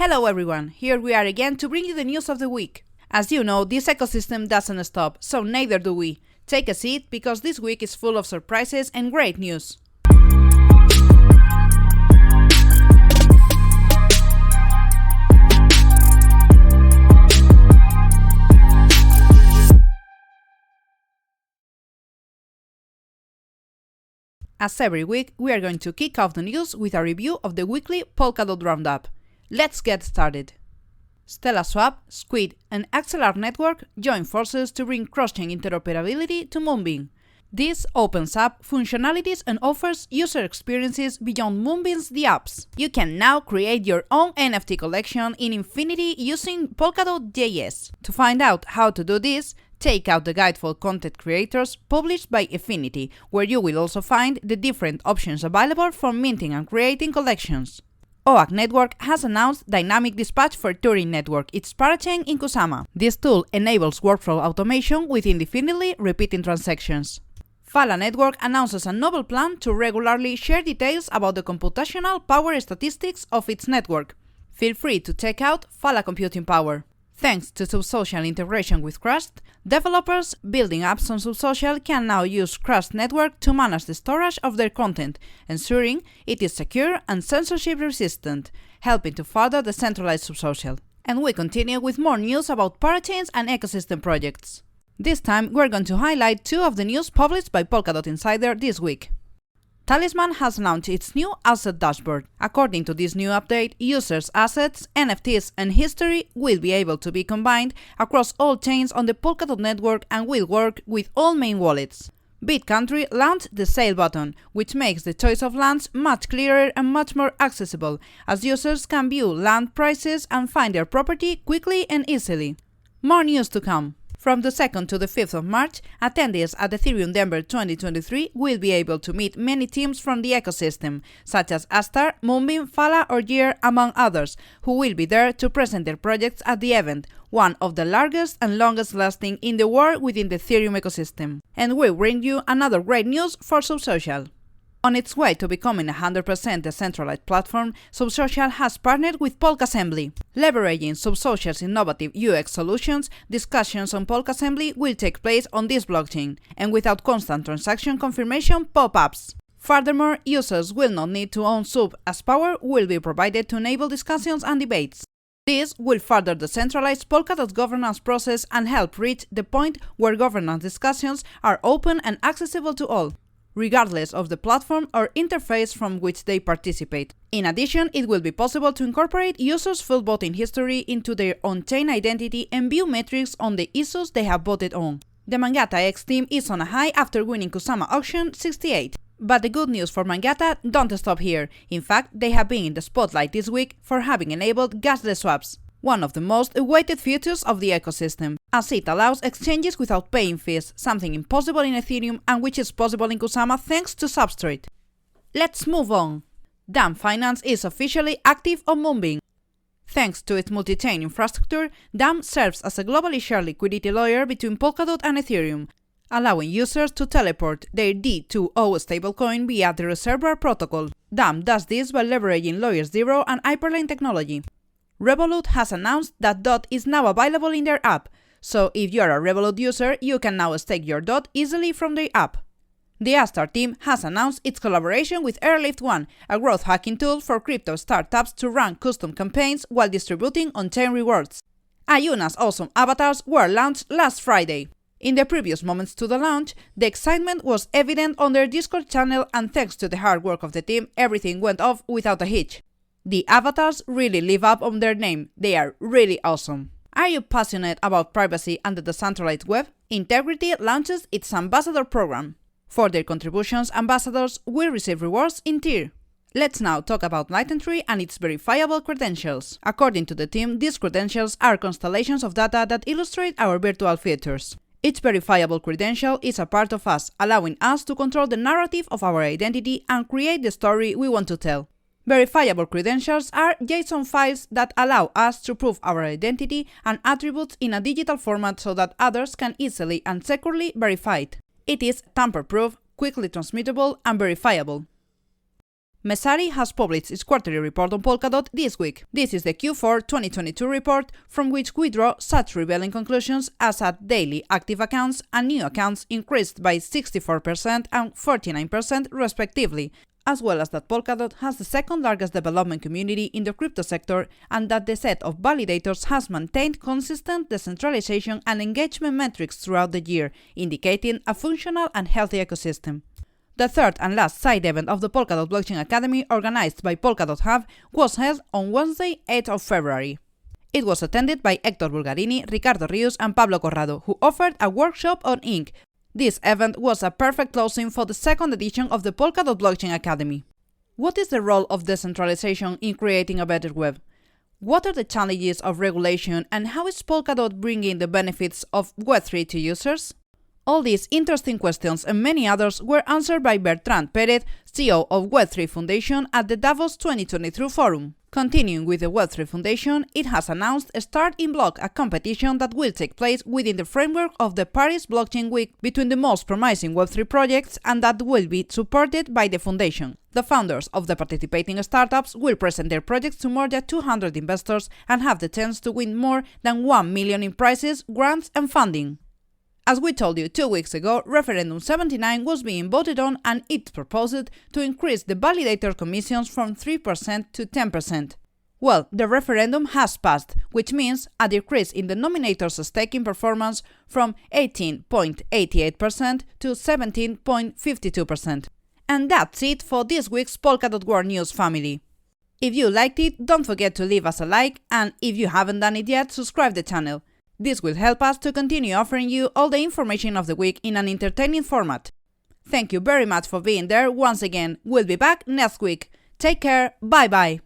Hello everyone, here we are again to bring you the news of the week. As you know, this ecosystem doesn't stop, so neither do we. Take a seat, because this week is full of surprises and great news. As every week, we are going to kick off the news with a review of the weekly Polkadot Roundup. Let's get started. Stellar Swap, Squid, and Axelar Network join forces to bring cross-chain interoperability to Moonbeam. This opens up functionalities and offers user experiences beyond Moonbeam's the apps. You can now create your own NFT collection in Infinity using Polkadot.js. To find out how to do this, take out the guide for content creators published by Infinity, where you will also find the different options available for minting and creating collections. OAK Network has announced Dynamic Dispatch for Turing Network, its parachain in Kusama. This tool enables workflow automation with indefinitely repeating transactions. Fala Network announces a novel plan to regularly share details about the computational power statistics of its network. Feel free to check out Fala Computing Power. Thanks to Subsocial integration with Crust, developers building apps on Subsocial can now use Crust Network to manage the storage of their content, ensuring it is secure and censorship resistant, helping to further decentralize Subsocial. And we continue with more news about Parachains and ecosystem projects. This time we're going to highlight two of the news published by Polkadot Insider this week. Talisman has launched its new asset dashboard. According to this new update, users' assets, NFTs, and history will be able to be combined across all chains on the Polkadot network and will work with all main wallets. BitCountry launched the sale button, which makes the choice of lands much clearer and much more accessible, as users can view land prices and find their property quickly and easily. More news to come. From the 2nd to the 5th of March, attendees at Ethereum Denver 2023 will be able to meet many teams from the ecosystem, such as Astar, Moonbeam, Fala or Year, among others, who will be there to present their projects at the event, one of the largest and longest lasting in the world within the Ethereum ecosystem. And we'll bring you another great news for Subsocial. On its way to becoming a 100% decentralized platform, Subsocial has partnered with Polkassembly. Leveraging Subsocial's innovative UX solutions, discussions on Polkassembly will take place on this blockchain, and without constant transaction confirmation pop-ups. Furthermore, users will not need to own Sub, as power will be provided to enable discussions and debates. This will further decentralize Polkadot's governance process and help reach the point where governance discussions are open and accessible to all, regardless of the platform or interface from which they participate. In addition, it will be possible to incorporate users' full voting history into their on-chain identity and view metrics on the issues they have voted on. The Mangata X team is on a high after winning Kusama Auction 68. But the good news for Mangata don't stop here. In fact, they have been in the spotlight this week for having enabled gasless swaps, one of the most awaited features of the ecosystem, as it allows exchanges without paying fees, something impossible in Ethereum and which is possible in Kusama thanks to Substrate. Let's move on. DAM Finance is officially active on Moonbeam. Thanks to its multi-chain infrastructure, DAM serves as a globally shared liquidity layer between Polkadot and Ethereum, allowing users to teleport their D2O stablecoin via the Reservoir protocol. DAM does this by leveraging Layer 0 and Hyperlane technology. Revolut has announced that DOT is now available in their app, so if you are a Revolut user, you can now stake your DOT easily from their app. The Astar team has announced its collaboration with Airlift1, a growth hacking tool for crypto startups to run custom campaigns while distributing on-chain rewards. AYUNA's awesome avatars were launched last Friday. In the previous moments to the launch, the excitement was evident on their Discord channel, and thanks to the hard work of the team, everything went off without a hitch. The avatars really live up on their name, they are really awesome. Are you passionate about privacy and the decentralized web? Integrity launches its ambassador program. For their contributions, ambassadors will receive rewards in tier. Let's now talk about LatentTree and its verifiable credentials. According to the team, these credentials are constellations of data that illustrate our virtual features. Each verifiable credential is a part of us, allowing us to control the narrative of our identity and create the story we want to tell. Verifiable credentials are JSON files that allow us to prove our identity and attributes in a digital format so that others can easily and securely verify it. It is tamper-proof, quickly transmittable, and verifiable. Messari has published its quarterly report on Polkadot this week. This is the Q4 2022 report, from which we draw such revealing conclusions as that daily active accounts and new accounts increased by 64% and 49% respectively, as well as that Polkadot has the second largest development community in the crypto sector and that the set of validators has maintained consistent decentralization and engagement metrics throughout the year, indicating a functional and healthy ecosystem. The third and last side event of the Polkadot Blockchain Academy, organized by Polkadot Hub, was held on Wednesday, 8th of February. It was attended by Héctor Bulgarini, Ricardo Rius and Pablo Corrado, who offered a workshop on Ink. This event was a perfect closing for the second edition of the Polkadot Blockchain Academy. What is the role of decentralization in creating a better web? What are the challenges of regulation, and how is Polkadot bringing the benefits of Web3 to users? All these interesting questions and many others were answered by Bertrand Pérez, CEO of Web3 Foundation, at the Davos 2023 forum. Continuing with the Web3 Foundation, it has announced Start in Block, a competition that will take place within the framework of the Paris Blockchain Week between the most promising Web3 projects, and that will be supported by the Foundation. The founders of the participating startups will present their projects to more than 200 investors and have the chance to win more than 1 million in prizes, grants and funding. As we told you 2 weeks ago, Referendum 79 was being voted on, and it proposed to increase the validator commissions from 3% to 10%. Well, the referendum has passed, which means a decrease in the nominator's staking performance from 18.88% to 17.52%. And that's it for this week's Polkadot World News family. If you liked it, don't forget to leave us a like, and if you haven't done it yet, subscribe the channel. This will help us to continue offering you all the information of the week in an entertaining format. Thank you very much for being there once again. We'll be back next week. Take care. Bye bye.